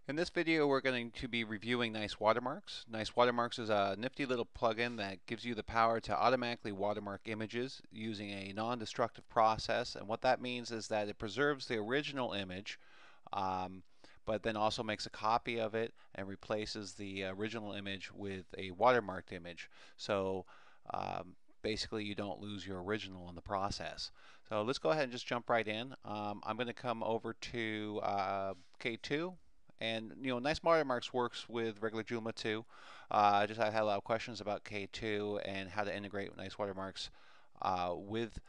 In this video, we're going to be reviewing Nice Watermarks. Nice Watermarks is a nifty little plugin that gives you the power to automatically watermark images using a non-destructive process. And what that means is that it preserves the original image, um, but then also makes a copy of it and replaces the original image with a watermarked image. So basically, you don't lose your original in the process. So let's go ahead and just jump right in. I'm going to come over to K2. And Nice Watermarks works with regular Joomla too. I had a lot of questions about K2 and how to integrate Nice Watermarks with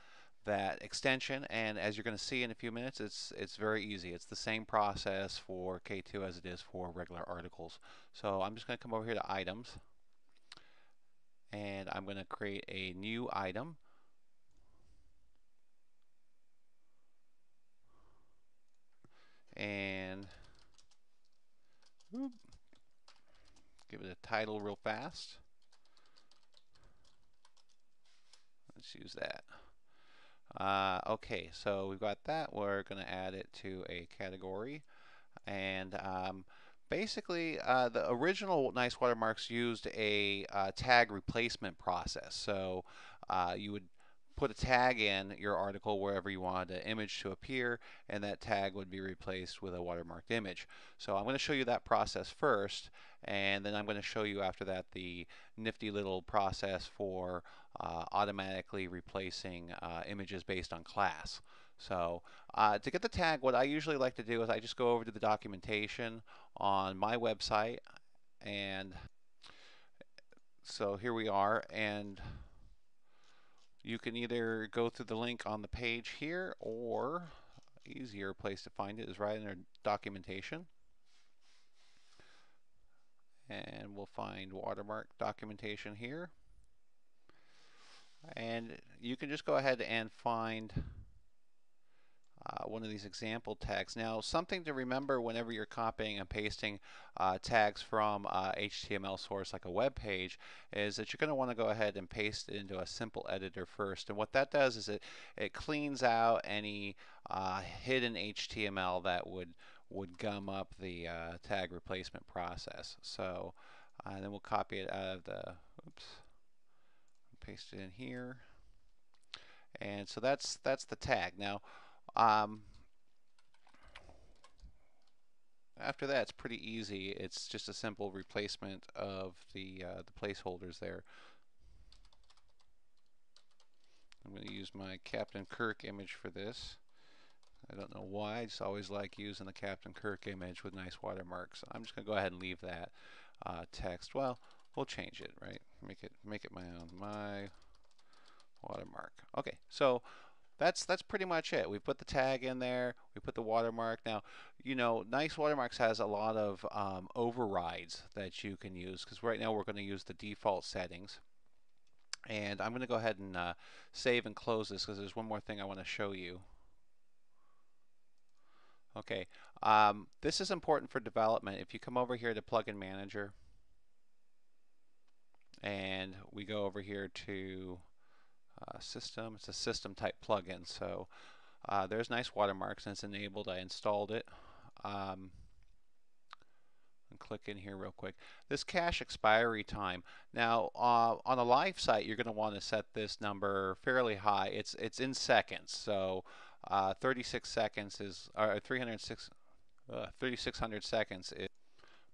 that extension. And as you're going to see in a few minutes, it's very easy. It's the same process for K2 as it is for regular articles. So I'm just going to come over here to Items, and I'm going to create a new item. And give it a title real fast. Let's use that. Okay, so we've got that. We're going to add it to a category. And basically, the original Nice Watermarks used a tag replacement process. So you would put a tag in your article wherever you wanted the image to appear, and that tag would be replaced with a watermarked image. So I'm going to show you that process first, and then I'm going to show you after that the nifty little process for automatically replacing images based on class. So to get the tag, what I usually like to do is I just go over to the documentation on my website, and so here we are, and you can either go through the link on the page here, or easier place to find it is right in our documentation. And we'll find watermark documentation here. And you can just go ahead and find one of these example tags. Now, something to remember whenever you're copying and pasting tags from HTML source like a web page is that you're going to want to go ahead and paste it into a simple editor first. And what that does is it cleans out any hidden HTML that would gum up the tag replacement process. So then we'll copy it out of the, paste it in here. And so that's the tag. Now, after that, it's pretty easy. It's just a simple replacement of the placeholders there. I'm going to use my Captain Kirk image for this. I don't know why. I just always like using the Captain Kirk image with nice watermarks. I'm just going to go ahead and leave that text. Well, we'll change it, right? Make it my own. My watermark. Okay, so that's pretty much it. We put the tag in there. We put the watermark. Now, Nice Watermarks has a lot of overrides that you can use, because right now we're going to use the default settings. And I'm going to go ahead and save and close this because there's one more thing I want to show you. Okay, this is important for development. If you come over here to Plugin Manager, and we go over here to System, it's a system type plugin. So there's Nice Watermarks, and it's enabled. I installed it. And click in here real quick. This cache expiry time. Now, on a live site, you're going to want to set this number fairly high. It's in seconds. So 36 seconds is, or 3,600 seconds is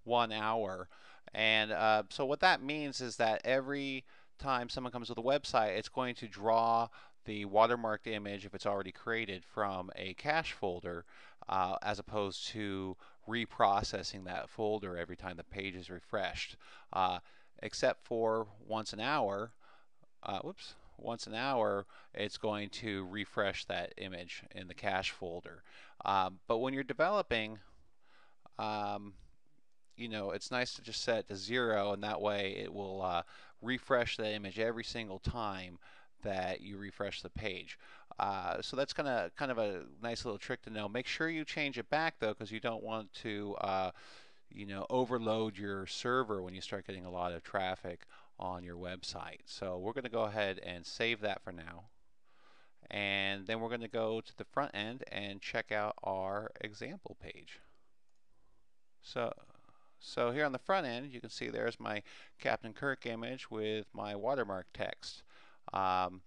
1 hour. And so what that means is that every time someone comes to the website, it's going to draw the watermarked image, if it's already created, from a cache folder, as opposed to reprocessing that folder every time the page is refreshed. Except for once an hour, once an hour, it's going to refresh that image in the cache folder. But when you're developing, it's nice to just set it to 0, and that way it will refresh the image every single time that you refresh the page. So that's kind of a nice little trick to know. Make sure you change it back though, because you don't want to overload your server when you start getting a lot of traffic on your website. So we're going to go ahead and save that for now. And then we're going to go to the front end and check out our example page. So, so here on the front end, you can see there's my Captain Kirk image with my watermark text. Um,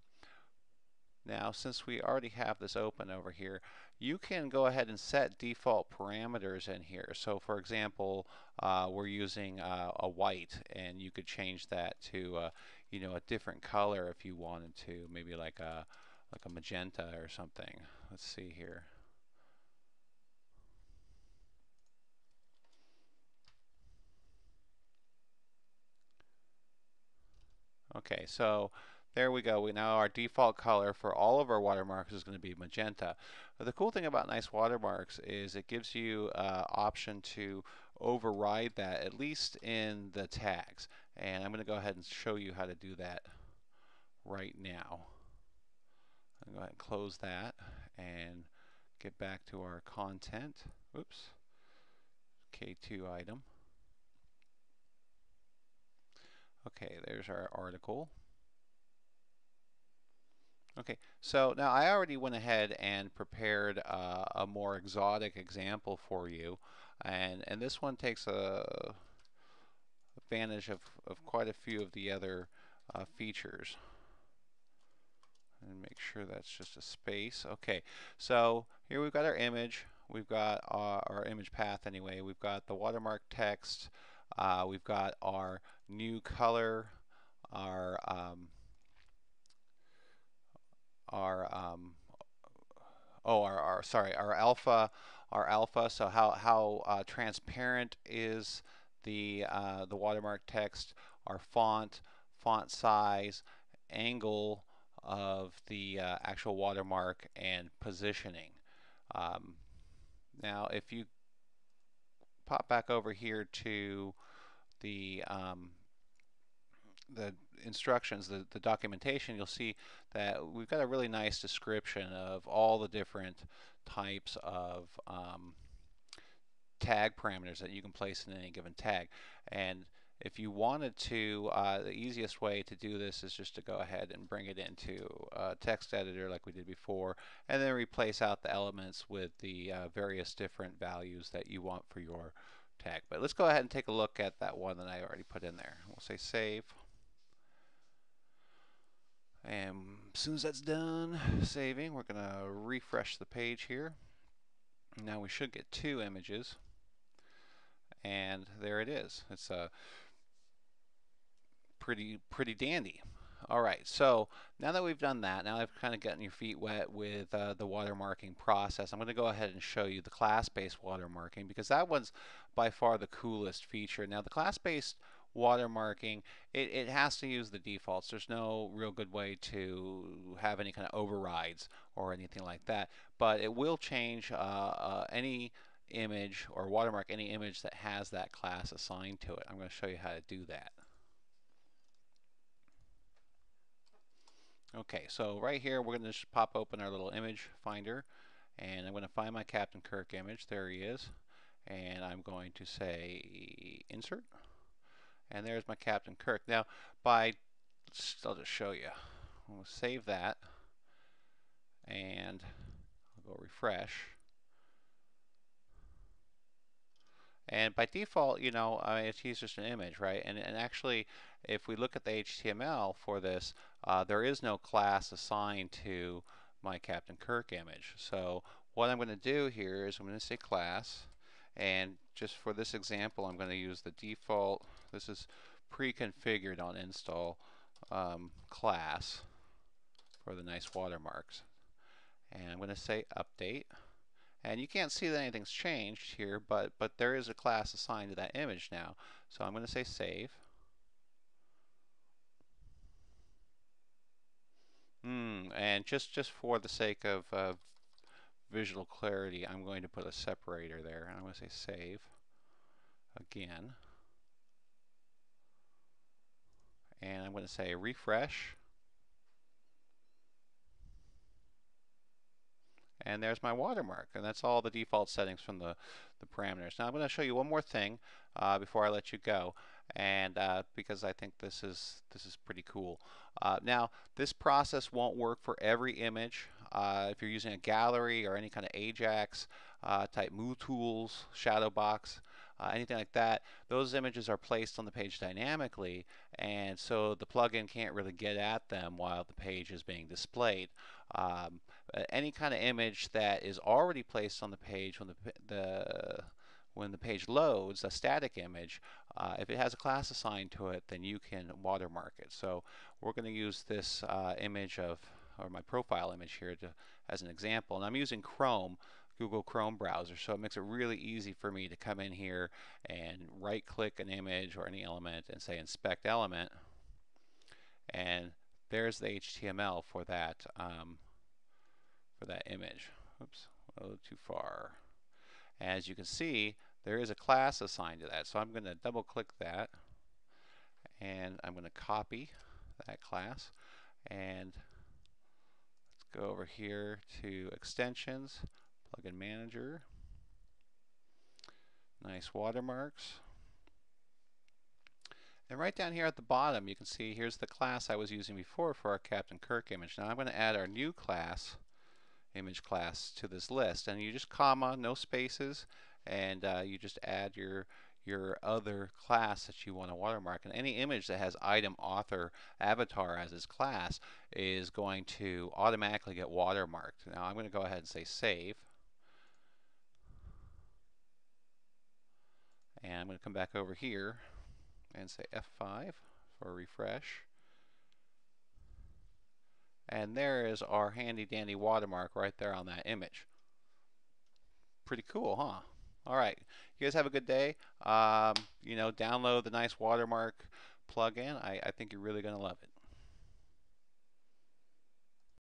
Now, since we already have this open over here, you can go ahead and set default parameters in here. So, for example, we're using a white, and you could change that to, a different color if you wanted to, maybe like a magenta or something. Let's see here. Okay, so there we go. We now our default color for all of our watermarks is going to be magenta. But the cool thing about Nice Watermarks is it gives you option to override that, at least in the tags. And I'm going to go ahead and show you how to do that right now. I'm going to go ahead and close that and get back to our content. Oops, K2 item. Okay, there's our article. Okay, so now I already went ahead and prepared a more exotic example for you, and this one takes advantage of quite a few of the other features. And make sure that's just a space. Okay, so here we've got our image. We've got our image path anyway. We've got the watermark text. We've got our new color, our our sorry, our alpha. So how transparent is the watermark text, our font size, angle of the actual watermark, and positioning. Um, Now, if you pop back over here to the um, the instructions, the documentation, you'll see that we've got a really nice description of all the different types of tag parameters that you can place in any given tag. And if you wanted to, the easiest way to do this is just to go ahead and bring it into a text editor like we did before, and then replace out the elements with the various different values that you want for your tag. But let's go ahead and take a look at that one that I already put in there. We'll say save. And as soon as that's done saving, we're going to refresh the page here. Now we should get two images. And there it is. It's a pretty dandy. All right, so now that we've done that, now I've kind of gotten your feet wet with the watermarking process, I'm going to go ahead and show you the class-based watermarking, because that one's by far the coolest feature. Now, the class-based watermarking, it has to use the defaults. There's no real good way to have any kind of overrides or anything like that, but it will change any image or watermark any image that has that class assigned to it. I'm going to show you how to do that. Okay, so right here we're going to just pop open our little image finder, and I'm going to find my Captain Kirk image. There he is. And I'm going to say insert, and there's my Captain Kirk. Now, I'll just show you. We'll save that, and I'll go refresh. And by default, he's just an image, right? And actually, if we look at the HTML for this, there is no class assigned to my Captain Kirk image. So what I'm going to do here is I'm going to say class, and just for this example, I'm going to use the default. This is pre-configured on install class for the Nice Watermarks. And I'm going to say update. And you can't see that anything's changed here, but there is a class assigned to that image now. So I'm going to say save. And just for the sake of visual clarity, I'm going to put a separator there. And I'm going to say save again. And I'm going to say refresh. And there's my watermark, and that's all the default settings from the parameters. Now I'm going to show you one more thing before I let you go, and because I think this is pretty cool. Now this process won't work for every image. If you're using a gallery or any kind of Ajax type move tools, shadow box, anything like that, those images are placed on the page dynamically, and so the plugin can't really get at them while the page is being displayed. Um, any kind of image that is already placed on the page when the page loads, a static image, if it has a class assigned to it, then you can watermark it. So we're going to use this image or my profile image here as an example. And I'm using Chrome, Google Chrome browser, so it makes it really easy for me to come in here and right-click an image or any element and say Inspect Element. And there's the HTML for that image. Oops, a little too far. As you can see, there is a class assigned to that. So I'm going to double click that, and I'm going to copy that class, and let's go over here to Extensions, Plugin Manager, Nice Watermarks. And right down here at the bottom, you can see here's the class I was using before for our Captain Kirk image. Now I'm going to add our new class, image class, to this list. And you just comma, no spaces, and you just add your other class that you want to watermark. And any image that has item author avatar as its class is going to automatically get watermarked. Now I'm going to go ahead and say save. And I'm going to come back over here and say F5 for refresh. And there is our handy dandy watermark right there on that image. Pretty cool, huh? All right, you guys have a good day. Download the Nice Watermark plugin. I think you're really going to love it.